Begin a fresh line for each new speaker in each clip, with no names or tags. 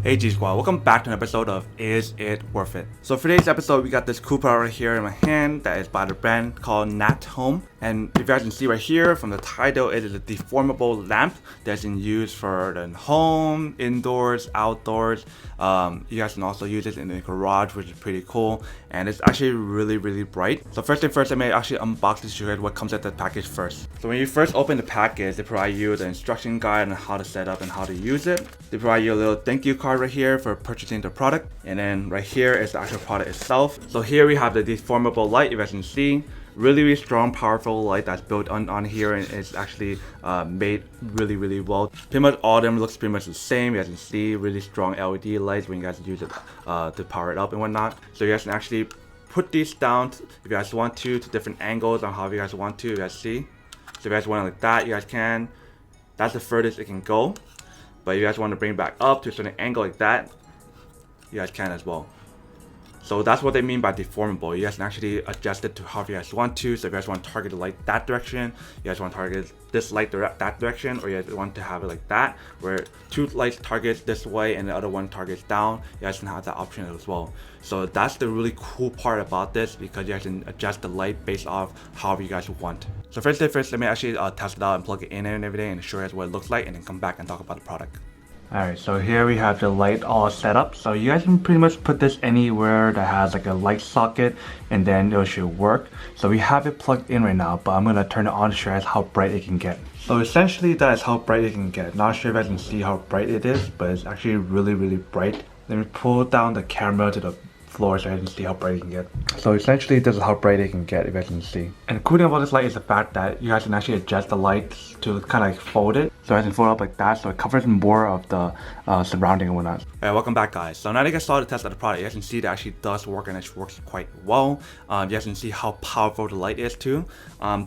Hey G Squad, welcome back to an episode of Is It Worth It? So for today's episode, we got this cool product right here in my hand that is by the brand called Natohome. And if you guys can see right here from the title, it is a deformable lamp that's in use for the home, indoors, outdoors. You guys can also use it in the garage, which is pretty cool. And it's actually really bright. So first thing first, I may actually unbox this to show you what comes at the package first. So when you first open the package, they provide you the instruction guide on how to set up and how to use it. They provide you a little thank you card right here for purchasing the product. And then right here is the actual product itself. So here we have the deformable light, if you guys can see. Really strong, powerful light that's built on here, and it's actually made really well. Pretty much all of them looks pretty much the same. You guys can see really strong LED lights when you guys use it to power it up and whatnot. So you guys can actually put these down if you guys want to different angles on how you guys want to. You guys see. So if you guys want it like that, you guys can. That's the furthest it can go. But if you guys want to bring it back up to a certain angle like that, you guys can as well. So that's what they mean by deformable. You guys can actually adjust it to however you guys want to. So if you guys want to target the light that direction, you guys want to target this light that direction, or you guys want to have it like that, where two lights target this way and the other one targets down, you guys can have that option as well. So that's the really cool part about this, because you guys can adjust the light based off however you guys want. So first, let me actually test it out and plug it in and everything and show you guys what it looks like, and then come back and talk about the product. Alright, so here we have the light all set up. So you guys can pretty much put this anywhere that has like a light socket, and then it should work. So we have it plugged in right now, but I'm going to turn it on to show you guys how bright it can get. So essentially that is how bright it can get. Not sure if you guys can see how bright it is, but it's actually really bright. Let me pull down the camera to the floor so you can see how bright it can get. So essentially this is how bright it can get, if you guys can see. And the cool thing about this light is the fact that you guys can actually adjust the lights to kind of like fold it. So you guys can fold it up like that, so it covers more of the surrounding and whatnot. Alright, welcome back guys. So now that you guys saw the test of the product, you guys can see that it actually does work, and it works quite well. You guys can see how powerful the light is too.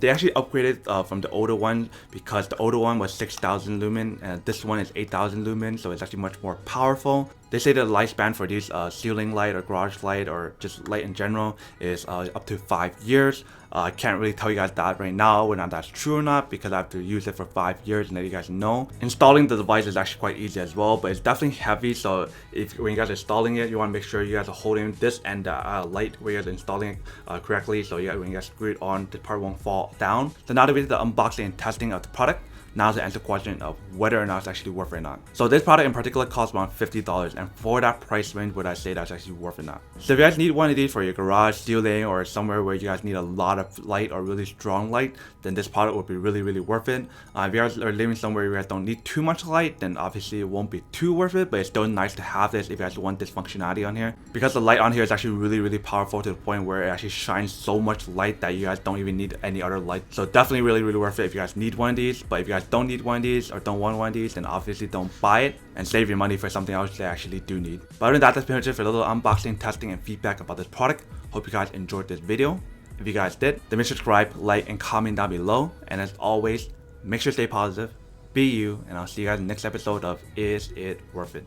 They actually upgraded from the older one, because the older one was 6,000 lumen and this one is 8,000 lumen, so it's actually much more powerful. They say the lifespan for these ceiling light or garage light or just light in general is up to 5 years. I can't really tell you guys that right now whether that's true or not, because I have to use it for 5 years and let you guys know. Installing the device is actually quite easy as well, but it's definitely heavy. So when you guys are installing it, you want to make sure you guys are holding this and the light where you guys are installing it correctly, so when you guys screw it on, the part won't fall down. So now that we did the unboxing and testing of the product, now to answer the question of whether or not it's actually worth it or not. So this product in particular costs around $50, and for that price range, would I say that's actually worth it or not? So if you guys need one of these for your garage, ceiling, or somewhere where you guys need a lot of light or really strong light, then this product would be really worth it. If you guys are living somewhere where you guys don't need too much light, then obviously it won't be too worth it, but it's still nice to have this if you guys want this functionality on here. Because the light on here is actually really powerful, to the point where it actually shines so much light that you guys don't even need any other light. So definitely really worth it if you guys need one of these. But if you guys don't need one of these or don't want one of these, then obviously don't buy it and save your money for something else they actually do need. But other than that, that's pretty much it for a little unboxing, testing, and feedback about this product. Hope you guys enjoyed this video. If you guys did, then make sure to subscribe, like, and comment down below. And as always, make sure to stay positive, be you, and I'll see you guys in the next episode of Is It Worth It?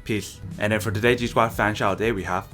Peace. And then for today's G Squad fan shout out day, we have